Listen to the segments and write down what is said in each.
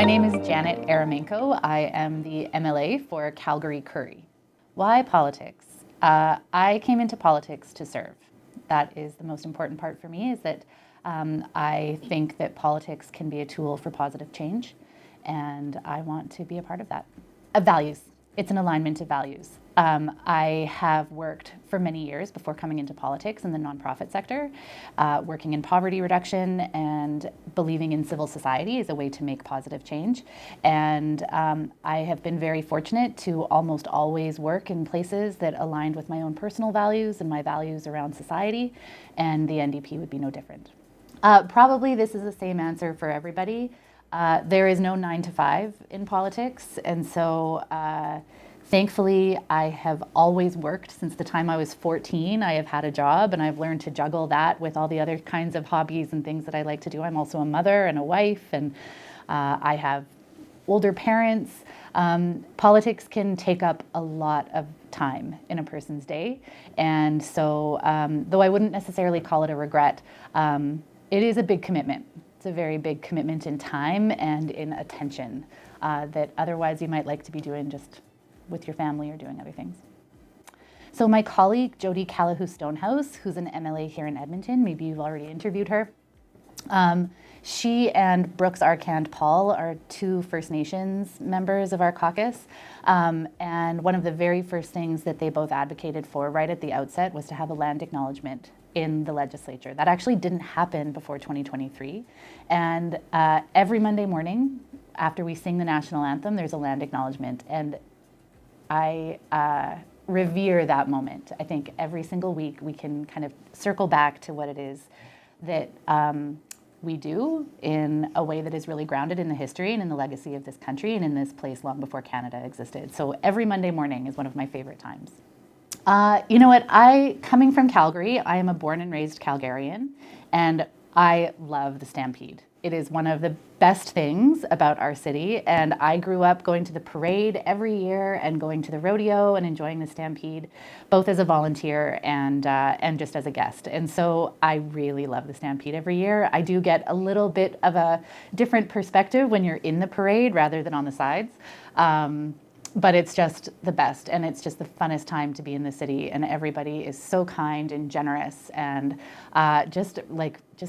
My name is Janet Eremenko. I am the MLA for Calgary Currie. Why politics? I came into politics to serve. That is the most important part for me, is that I think that politics can be a tool for positive change, and I want to be a part of that. Values. It's an alignment of values. I have worked for many years before coming into politics in the nonprofit sector, working in poverty reduction and believing in civil society as a way to make positive change. And I have been very fortunate to almost always work in places that aligned with my own personal values and my values around society, and the NDP would be no different. Probably this is the same answer for everybody. There is no 9 to 5 in politics, and so thankfully I have always worked since the time I was 14. I have had a job, and I've learned to juggle that with all the other kinds of hobbies and things that I like to do. I'm also a mother and a wife, and I have older parents. Politics can take up a lot of time in a person's day, and so though I wouldn't necessarily call it a regret, it is a big commitment. It's a very big commitment in time and in attention that otherwise you might like to be doing just with your family or doing other things. So my colleague, Jody Calahoo-Stonehouse, who's an MLA here in Edmonton, maybe you've already interviewed her. She and Brooks Arcand-Paul are two First Nations members of our caucus. And one of the very first things that they both advocated for right at the outset was to have a land acknowledgement in the legislature. That actually didn't happen before 2023. And every Monday morning, after we sing the national anthem, there's a land acknowledgement. And I revere that moment. I think every single week we can kind of circle back to what it is that we do in a way that is really grounded in the history and in the legacy of this country and in this place long before Canada existed. So every Monday morning is one of my favorite times. You know what, coming from Calgary, I am a born and raised Calgarian, and I love the Stampede. It is one of the best things about our city, and I grew up going to the parade every year and going to the rodeo and enjoying the Stampede, both as a volunteer and just as a guest. And so I really love the Stampede every year. I do get a little bit of a different perspective when you're in the parade rather than on the sides. But it's just the best, and it's just the funnest time to be in the city, and everybody is so kind and generous, and just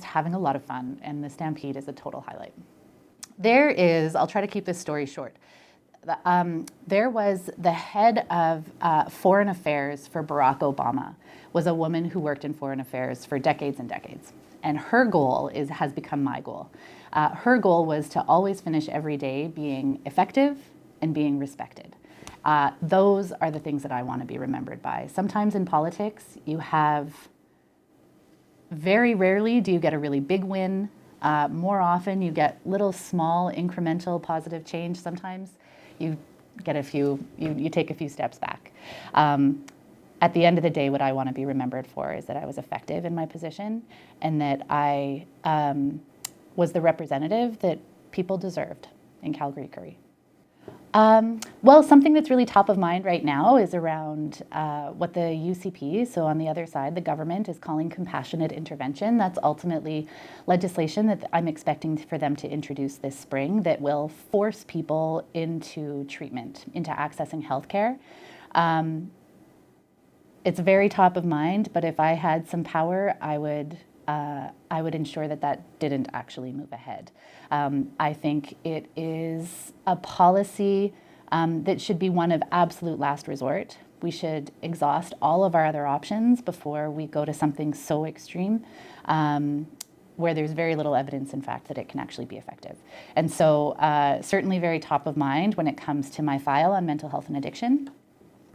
having a lot of fun, and the Stampede is a total highlight. I'll try to keep this story short. There was the head of foreign affairs for Barack Obama, was a woman who worked in foreign affairs for decades and decades. And her goal has become my goal. Her goal was to always finish every day being effective and being respected. Those are the things that I want to be remembered by. Sometimes in politics, very rarely do you get a really big win. More often you get little small incremental positive change. Sometimes you get you take a few steps back. At the end of the day, what I want to be remembered for is that I was effective in my position, and that I was the representative that people deserved in Calgary Currie. Well, something that's really top of mind right now is around what the UCP, so on the other side, the government, is calling compassionate intervention. That's ultimately legislation that I'm expecting for them to introduce this spring that will force people into treatment, into accessing healthcare. It's very top of mind, but if I had some power, I would ensure that didn't actually move ahead. I think it is a policy that should be one of absolute last resort. We should exhaust all of our other options before we go to something so extreme, where there's very little evidence, in fact, that it can actually be effective. And so certainly very top of mind when it comes to my file on mental health and addiction.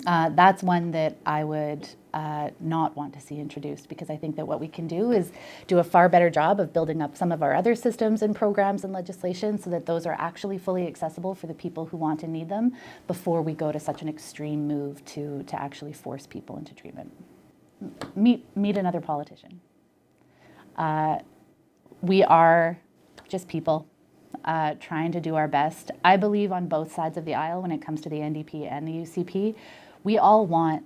That's one that I would not want to see introduced, because I think that what we can do is do a far better job of building up some of our other systems and programs and legislation so that those are actually fully accessible for the people who want and need them before we go to such an extreme move to actually force people into treatment. Meet another politician. We are just people trying to do our best. I believe on both sides of the aisle when it comes to the NDP and the UCP, we all want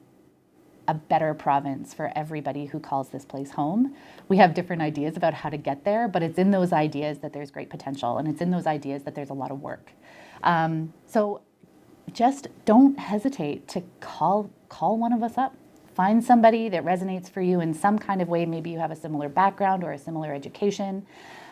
a better province for everybody who calls this place home. We have different ideas about how to get there, but it's in those ideas that there's great potential, and it's in those ideas that there's a lot of work. So just don't hesitate to call one of us up. Find somebody that resonates for you in some kind of way. Maybe you have a similar background or a similar education.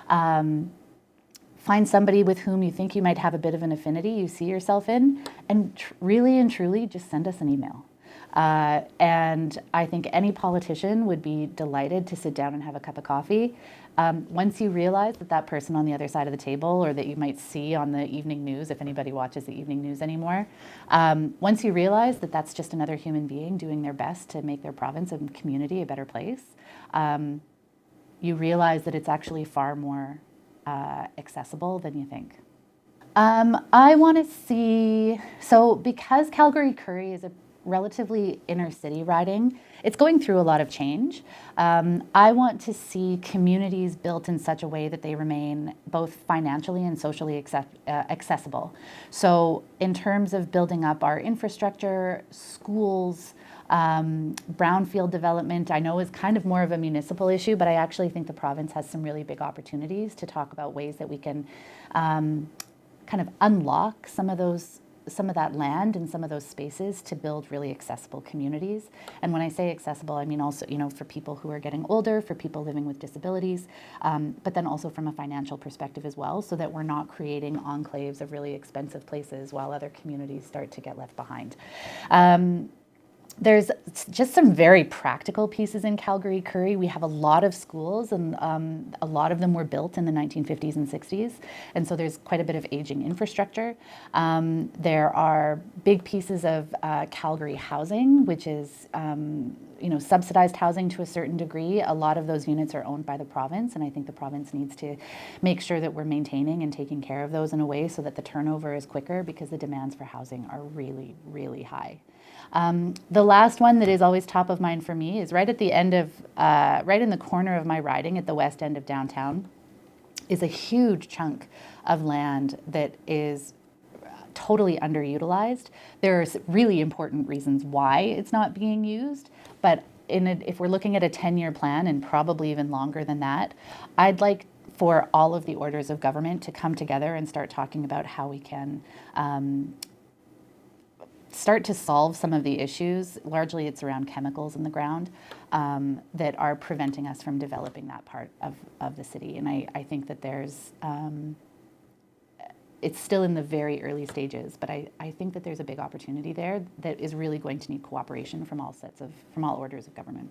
Find somebody with whom you think you might have a bit of an affinity, you see yourself in, and really and truly just send us an email. And I think any politician would be delighted to sit down and have a cup of coffee. Once you realize that that person on the other side of the table, or that you might see on the evening news, if anybody watches the evening news anymore, once you realize that that's just another human being doing their best to make their province and community a better place, you realize that it's actually far more accessible than you think. I want to see, so because Calgary-Currie is a relatively inner city riding, it's going through a lot of change. I want to see communities built in such a way that they remain both financially and socially accessible. So in terms of building up our infrastructure, schools, brownfield development, I know is kind of more of a municipal issue, but I actually think the province has some really big opportunities to talk about ways that we can kind of unlock some of that land and some of those spaces to build really accessible communities. And when I say accessible, I mean also, for people who are getting older, for people living with disabilities, but then also from a financial perspective as well, so that we're not creating enclaves of really expensive places while other communities start to get left behind. There's just some very practical pieces in Calgary-Currie. We have a lot of schools, and a lot of them were built in the 1950s and 60s, and so there's quite a bit of aging infrastructure. There are big pieces of Calgary housing, which is subsidized housing to a certain degree. A lot of those units are owned by the province, and I think the province needs to make sure that we're maintaining and taking care of those in a way so that the turnover is quicker, because the demands for housing are really, really high. The last one that is always top of mind for me is right at the end of, right in the corner of my riding at the west end of downtown, is a huge chunk of land that is totally underutilized. There are really important reasons why it's not being used, but if we're looking at a 10-year plan, and probably even longer than that, I'd like for all of the orders of government to come together and start talking about how we can start to solve some of the issues. Largely it's around chemicals in the ground that are preventing us from developing that part of the city. And I think that there's, it's still in the very early stages, but I think that there's a big opportunity there that is really going to need cooperation from all orders of government.